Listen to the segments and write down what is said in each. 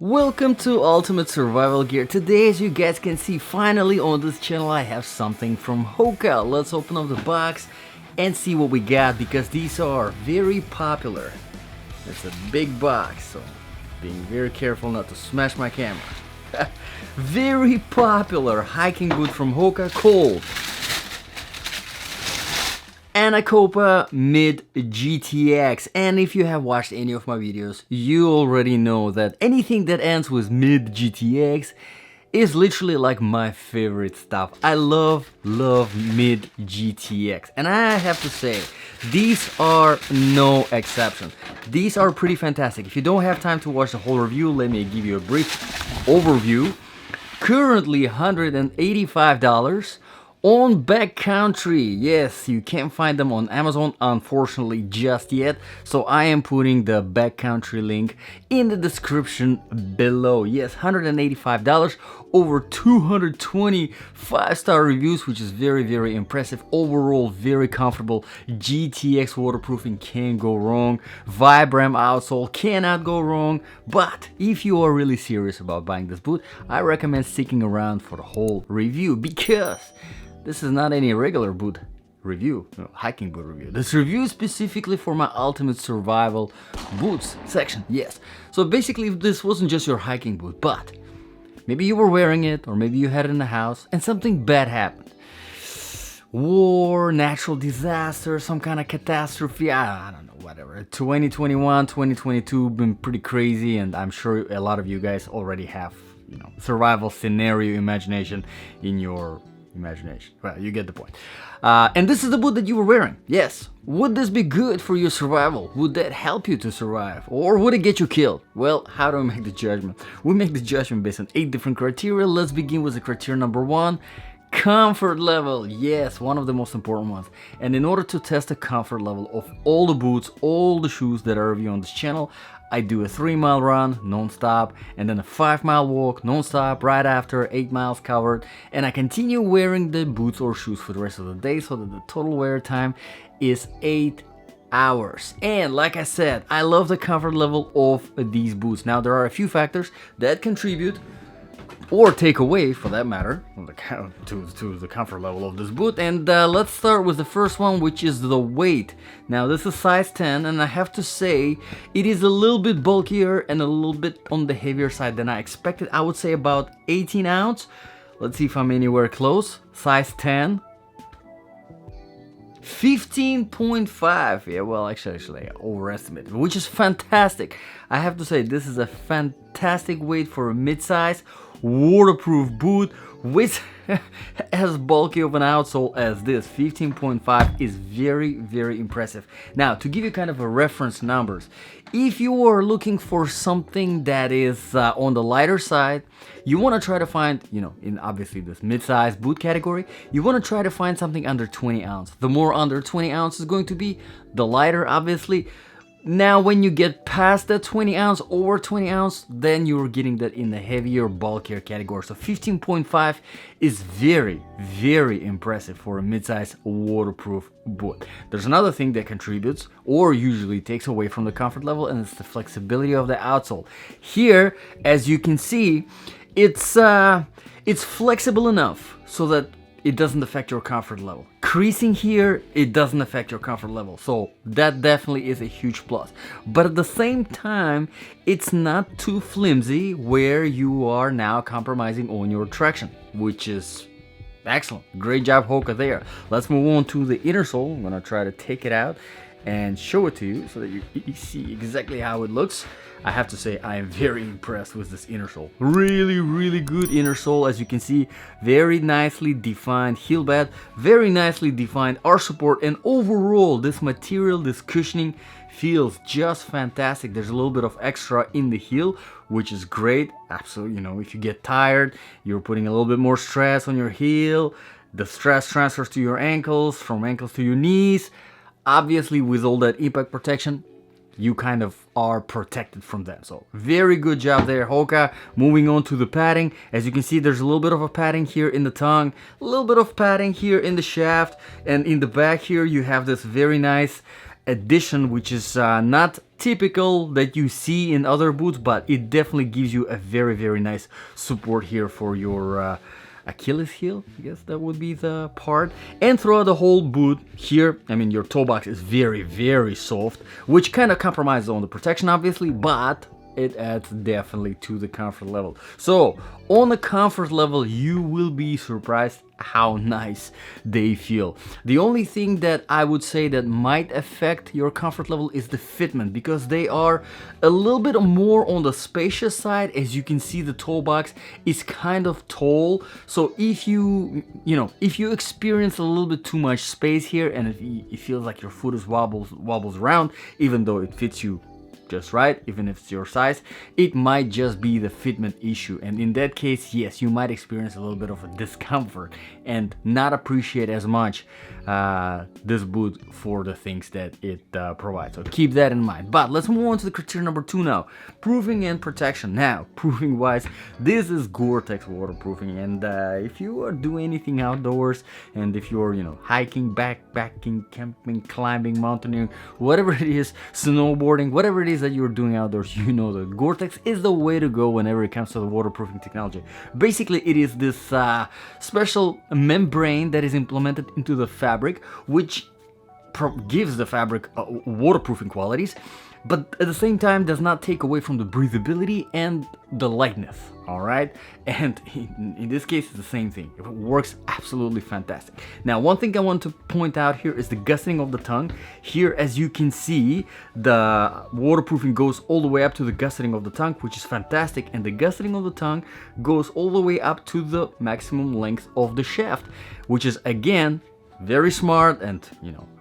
Welcome to Ultimate Survival Gear. Today, as you guys can see, finally on this channel I have something from Hoka. Let's open up the box and see what we got, because these are very popular. It's a big box, so being very careful not to smash my camera. Very popular hiking boot from Hoka called Anacapa Mid GTX. And if you have watched any of my videos, you already know that anything that ends with Mid GTX is literally like my favorite stuff. I love Mid GTX, and I have to say these are no exception. These are pretty fantastic. If you don't have time to watch the whole review, let me give you a brief overview. Currently $185 on Backcountry. Yes, you can't find them on Amazon, unfortunately, just yet. So I am putting the Backcountry link in the description below. Yes, $185, over 220 5-star reviews, which is very impressive. Overall, very comfortable. GTX waterproofing can't go wrong. Vibram outsole cannot go wrong. But if you are really serious about buying this boot, I recommend sticking around for the whole review, because this is not any regular boot review, no, hiking boot review. This review is specifically for my ultimate survival boots section. Yes, so basically this wasn't just your hiking boot, but maybe you were wearing it, or maybe you had it in the house and something bad happened. War, natural disaster, some kind of catastrophe, I don't know, whatever. 2021, 2022 been pretty crazy, and I'm sure a lot of you guys already have, you know, survival scenario imagination in your imagination. Well, you get the point. And this is the boot that you were wearing. Yes. Would this be good for your survival? Would that help you to survive? Or would it get you killed? Well, how do we make the judgment? We make the judgment based on 8 different criteria. Let's begin with the criteria number 1. Comfort level. Yes, one of the most important ones. And in order to test the comfort level of all the boots, all the shoes that I review on this channel, I do a 3-mile run non-stop, and then a 5-mile walk non-stop right after, 8 miles covered, and I continue wearing the boots or shoes for the rest of the day, so that the total wear time is 8 hours. And like I said, I love the comfort level of these boots. Now, there are a few factors that contribute or take away, for that matter, to the comfort level of this boot. And let's start with the first one, which is the weight. Now, this is size 10, and I have to say it is a little bit bulkier and a little bit on the heavier side than I expected. I would say about 18 ounce. Let's see if I'm anywhere close. Size 10. 15.5. Yeah, well, actually I overestimated, which is fantastic. I have to say this is a fantastic weight for a mid-size waterproof boot with as bulky of an outsole as this. 15.5 is very impressive. Now, to give you kind of a reference numbers, if you are looking for something that is on the lighter side, you want to try to find, you know, in obviously this mid-size boot category, you want to try to find something under 20 ounce. The more under 20 ounce is going to be, the lighter, obviously. Now, when you get past that 20 ounce, over 20 ounce, then you're getting that in the heavier, bulkier category. So 15.5 is very impressive for a mid-size waterproof boot. There's another thing that contributes or usually takes away from the comfort level, and it's the flexibility of the outsole. Here, as you can see, it's flexible enough so that it doesn't affect your comfort level. Creasing here, it doesn't affect your comfort level. So that definitely is a huge plus. But at the same time, it's not too flimsy where you are now compromising on your traction, which is excellent. Great job, Hoka, there. Let's move on to the inner sole. I'm gonna try to take it out and show it to you so that you see exactly how it looks. I have to say, I am very impressed with this inner sole. Really good inner sole. As you can see, very nicely defined heel bed, very nicely defined arch support, and overall this material, this cushioning, feels just fantastic. There's a little bit of extra in the heel, which is great. Absolutely, you know, if you get tired, you're putting a little bit more stress on your heel. The stress transfers to your ankles, from ankles to your knees. Obviously, with all that impact protection, you kind of are protected from that. So very good job there, Hoka. Moving on to the padding. As you can see, there's a little bit of a padding here in the tongue, a little bit of padding here in the shaft, and in the back here you have this very nice addition which is not typical that you see in other boots, but it definitely gives you a very nice support here for your Achilles heel, I guess that would be the part. And throughout the whole boot here, I mean, your toe box is very soft, which kind of compromises on the protection obviously, but it adds definitely to the comfort level. So on the comfort level, you will be surprised how nice they feel. The only thing that I would say that might affect your comfort level is the fitment, because they are a little bit more on the spacious side. As you can see, the toe box is kind of tall, so if you experience a little bit too much space here and it feels like your foot is wobbles around, even though it fits you just right, even if it's your size, it might just be the fitment issue, and in that case, yes, you might experience a little bit of a discomfort and not appreciate as much this boot for the things that it provides. So keep that in mind. But let's move on to the criteria number 2 now, proofing and protection. Now, proofing wise, this is GORE-TEX waterproofing, and if you are doing anything outdoors, and if you're hiking, backpacking, camping, climbing, mountaineering, whatever it is, snowboarding, whatever it is that you're doing outdoors, you know that GORE-TEX is the way to go whenever it comes to the waterproofing technology. Basically, it is this special membrane that is implemented into the fabric, which gives the fabric waterproofing qualities, but at the same time does not take away from the breathability and the lightness. All right, and in this case, it's the same thing. It works absolutely fantastic. Now, one thing I want to point out here is the gusseting of the tongue. Here, as you can see, the waterproofing goes all the way up to the gusseting of the tongue, which is fantastic, and the gusseting of the tongue goes all the way up to the maximum length of the shaft, which is again very smart. And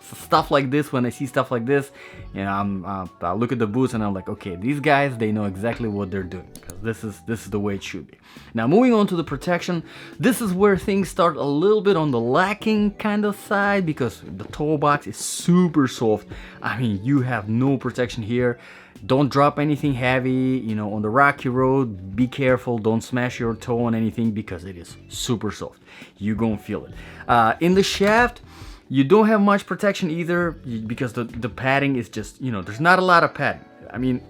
stuff like this, when I see stuff like this, I look at the boots and I'm like, okay, these guys, they know exactly what they're doing, because this is the way it should be. Now, moving on to the protection, this is where things start a little bit on the lacking kind of side, because the toe box is super soft. I mean, you have no protection here. Don't drop anything heavy, on the rocky road. Be careful, don't smash your toe on anything, because it is super soft. You're gonna feel it. In the shaft, you don't have much protection either, because the padding is just, there's not a lot of padding. I mean,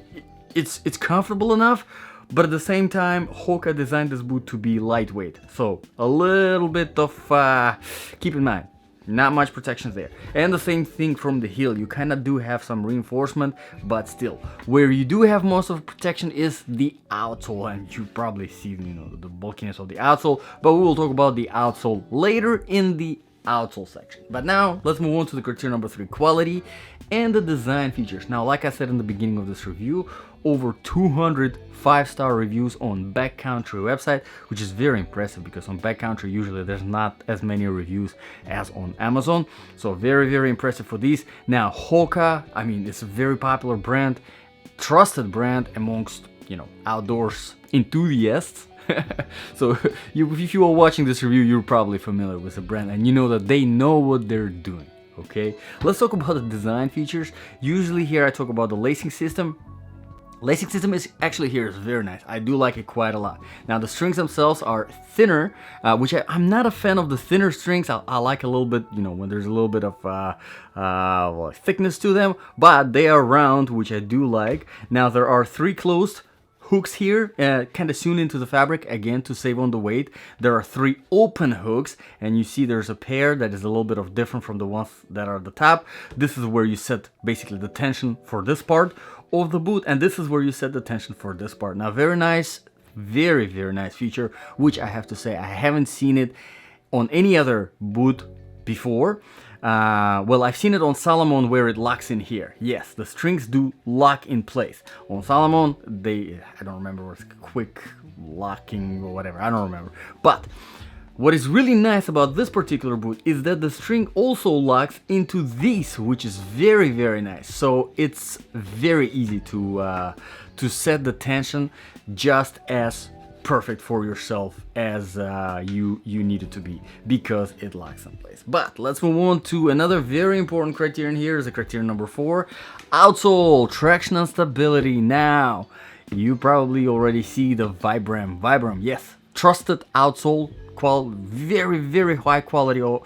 it's comfortable enough, but at the same time, Hoka designed this boot to be lightweight. So a little bit of, keep in mind, not much protection there. And the same thing from the heel. You kind of do have some reinforcement, but still, where you do have most of the protection is the outsole, and you probably see, the bulkiness of the outsole, but we will talk about the outsole later in the outsole section. But now let's move on to the criteria number 3, quality and the design features. Now, like I said in the beginning of this review, over 200 5-star reviews on Backcountry website, which is very impressive, because on Backcountry usually there's not as many reviews as on Amazon. So very impressive for these. Now, Hoka, I mean, it's a very popular brand, trusted brand amongst outdoors enthusiasts. So if you are watching this review, you're probably familiar with the brand, and you know that they know what they're doing. Okay, let's talk about the design features. Usually here I talk about the lacing system. Lacing system is actually here is very nice. I do like it quite a lot. Now, the strings themselves are thinner, which I'm not a fan of the thinner strings. I like a little bit, when there's a little bit of thickness to them, but they are round, which I do like. Now, there are 3 closed hooks here, kind of sewn into the fabric, again to save on the weight. There are 3 open hooks, and you see there's a pair that is a little bit of different from the ones that are at the top. This is where you set basically the tension for this part of the boot, and this is where you set the tension for this part. Now, very nice, very nice feature, which I have to say I haven't seen it on any other boot before. Well, I've seen it on Salomon where it locks in here. Yes, the strings do lock in place. On Salomon, I don't remember, it's quick locking or whatever, I don't remember. But what is really nice about this particular boot is that the string also locks into these, which is very nice. So it's very easy to set the tension just as perfect for yourself as you need it to be, because it locks in place. But let's move on to another very important criterion. Here is the criterion number 4, outsole, traction and stability. Now, you probably already see the Vibram. Yes, trusted outsole, very high quality of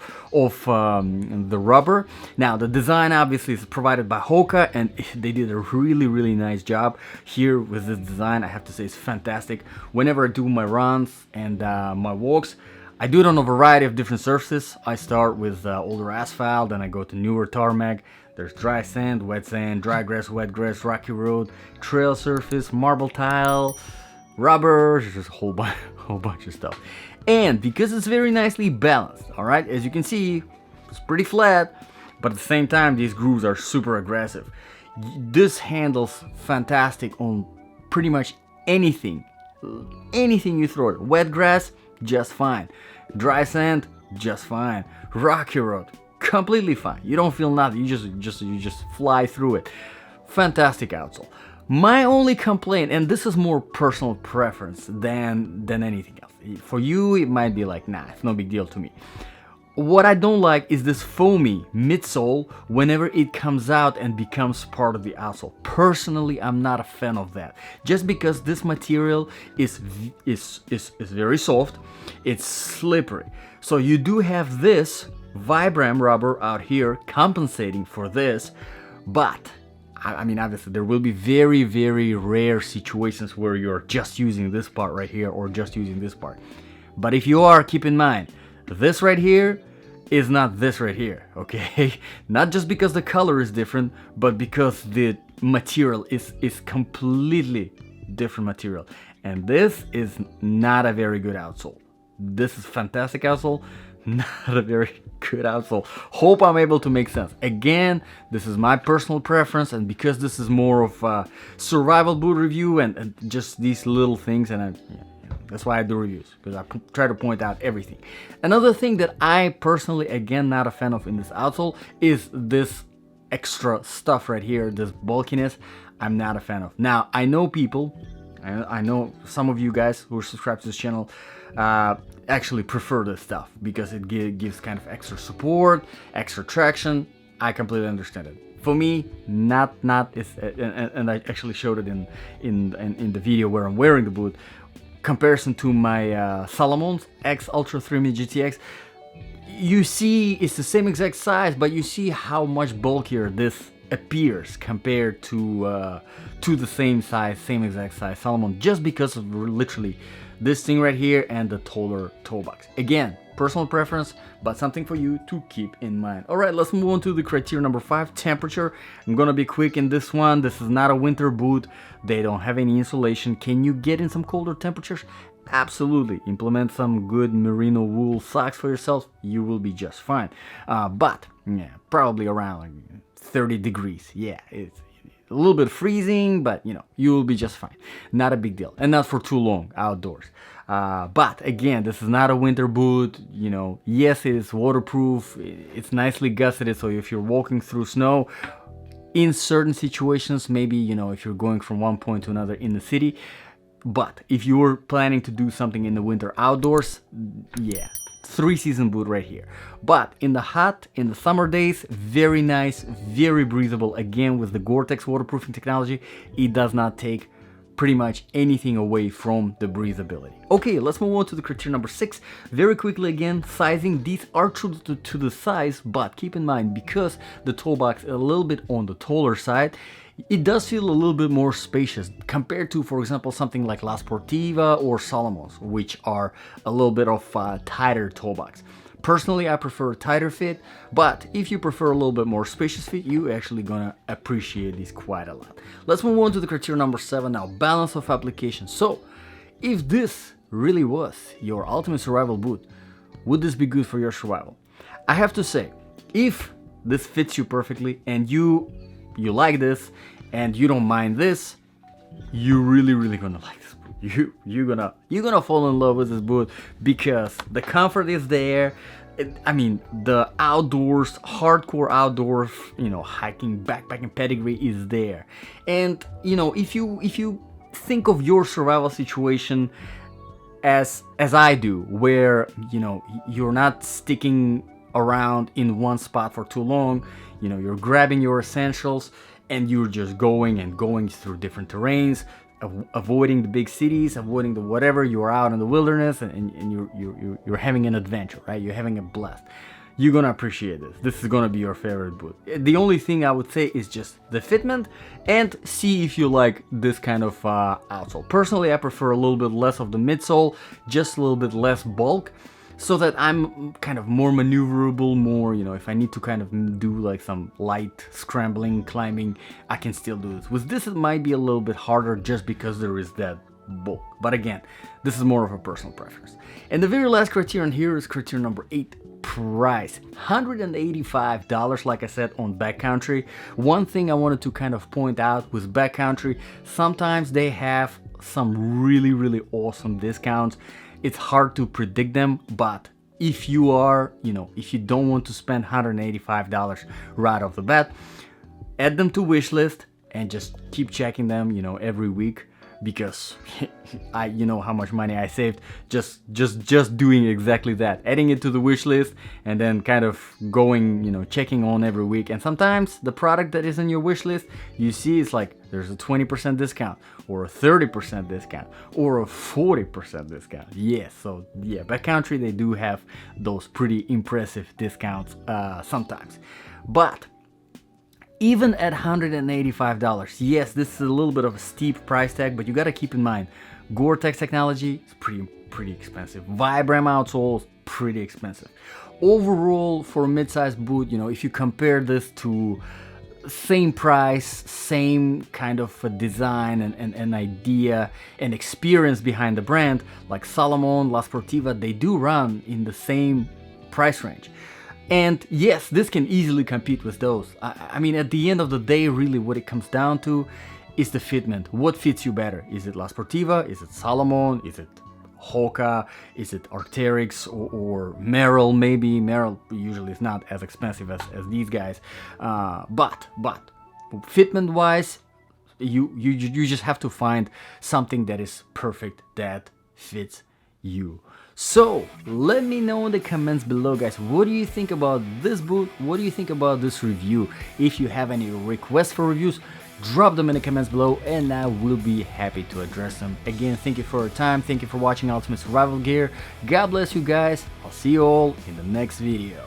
the rubber. Now the design obviously is provided by Hoka, and they did a really nice job here with this design. I have to say it's fantastic. Whenever I do my runs and my walks, I do it on a variety of different surfaces. I start with older asphalt, then I go to newer tarmac. There's dry sand, wet sand, dry grass, wet grass, rocky road, trail surface, marble tile, rubber, just a whole bunch of stuff. And because it's very nicely balanced, all right, as you can see, it's pretty flat, but at the same time, these grooves are super aggressive. This handles fantastic on pretty much anything you throw it. Wet grass, just fine. Dry sand, just fine. Rocky road, completely fine. You don't feel nothing. You just fly through it. Fantastic outsole. My only complaint, and this is more personal preference than anything else. For you, it might be like, nah, it's no big deal to me. What I don't like is this foamy midsole whenever it comes out and becomes part of the outsole. Personally, I'm not a fan of that. Just because this material is very soft, it's slippery. So you do have this Vibram rubber out here compensating for this, but I mean, obviously there will be very rare situations where you're just using this part right here or just using this part. But if you are, keep in mind, this right here is not this right here, okay? Not just because the color is different, but because the material is completely different material. And this is not a very good outsole. This is fantastic outsole, not a very good outsole. Hope I'm able to make sense. Again, this is my personal preference, and because this is more of a survival boot review and just these little things, and that's why I do reviews, because I try to point out everything. Another thing that I personally, again, not a fan of in this outsole is this extra stuff right here, this bulkiness. I'm not a fan of. Now, I know people, I know some of you guys who are subscribed to this channel actually prefer this stuff because it gives kind of extra support, extra traction. I completely understand it. For me, not it's, and I actually showed it in the video where I'm wearing the boot. Comparison to my Salomon's X Ultra 3 GTX, you see it's the same exact size, but you see how much bulkier this appears compared to the same exact size Salomon, just because of literally this thing right here and the taller toe box. Again, personal preference, but something for you to keep in mind. All right, let's move on to the criteria number 5, temperature. I'm gonna be quick in this one. This is not a winter boot. They don't have any insulation. Can you get in some colder temperatures? Absolutely. Implement some good merino wool socks for yourself. You will be just fine. But yeah, probably around like 30 degrees. Yeah, it's a little bit freezing, but you know, you will be just fine. Not a big deal, and not for too long outdoors. But again, this is not a winter boot. You know, yes, it is waterproof. It's nicely gusseted, so if you're walking through snow, in certain situations, maybe, you know, if you're going from one point to another in the city. But if you're planning to do something in the winter outdoors, yeah, 3-season boot right here. But in the summer days, very nice, very breathable. Again, with the GORE-TEX waterproofing technology, it does not take pretty much anything away from the breathability. Okay, let's move on to the criteria number 6. Very quickly again, sizing. These are true to the size, but keep in mind, because the toe box is a little bit on the taller side, it does feel a little bit more spacious compared to, for example, something like La Sportiva or Salomon's, which are a little bit of a tighter toe box. Personally, I prefer a tighter fit, but if you prefer a little bit more spacious fit, you're actually gonna appreciate these quite a lot. Let's move on to the criteria number 7 now, balance of application. So, if this really was your ultimate survival boot, would this be good for your survival? I have to say, if this fits you perfectly and you like this and you don't mind this, you're really gonna like this boot. You're gonna fall in love with this boot because the comfort is there. I mean, the outdoors, hardcore outdoors, you know, hiking, backpacking pedigree is there. And you know, if you think of your survival situation as I do, where you know you're not sticking around in one spot for too long, you know, you're grabbing your essentials and you're just going through different terrains, avoiding the big cities, avoiding the whatever. You're out in the wilderness and you're having an adventure, right? You're having a blast. You're gonna appreciate this. This is gonna be your favorite boot. The only thing I would say is just the fitment, and see if you like this kind of outsole. Personally, I prefer a little bit less of the midsole, just a little bit less bulk, so that I'm kind of more maneuverable, more, you know, if I need to kind of do like some light scrambling, climbing, I can still do this. With this, it might be a little bit harder just because there is that bulk. But again, this is more of a personal preference. And the very last criterion here is criterion number 8. Price. $185, like I said, on Backcountry. One thing I wanted to kind of point out with Backcountry, sometimes they have some really awesome discounts. It's hard to predict them, but if you are, you know, if you don't want to spend $185 right off the bat, add them to wish list and just keep checking them, you know, every week, because you know how much money I saved just doing exactly that, adding it to the wish list and then kind of going, you know, checking on every week. And sometimes the product that is in your wish list, you see it's like there's a 20% discount or a 30% discount or a 40% discount. Yes, so yeah, Backcountry, they do have those pretty impressive discounts sometimes. But even at $185, yes, this is a little bit of a steep price tag, but you gotta keep in mind, GORE-TEX technology is pretty expensive. Vibram outsoles, pretty expensive. Overall, for a mid-sized boot, you know, if you compare this to same price, same kind of a design and idea and experience behind the brand, like Salomon, La Sportiva, they do run in the same price range. And yes, this can easily compete with those. I mean, at the end of the day, really what it comes down to is the fitment. What fits you better? Is it La Sportiva? Is it Salomon? Is it Hoka? Is it Arc'teryx or Merrell? Maybe Merrell usually is not as expensive as these guys. But fitment wise, you just have to find something that is perfect, that fits you. So let me know in the comments below, guys, what do you think about this boot? What do you think about this review? If you have any requests for reviews, drop them in the comments below and I will be happy to address them. Again, thank you for your time. Thank you for watching Ultimate Survival Gear. God bless you guys. I'll see you all in the next video.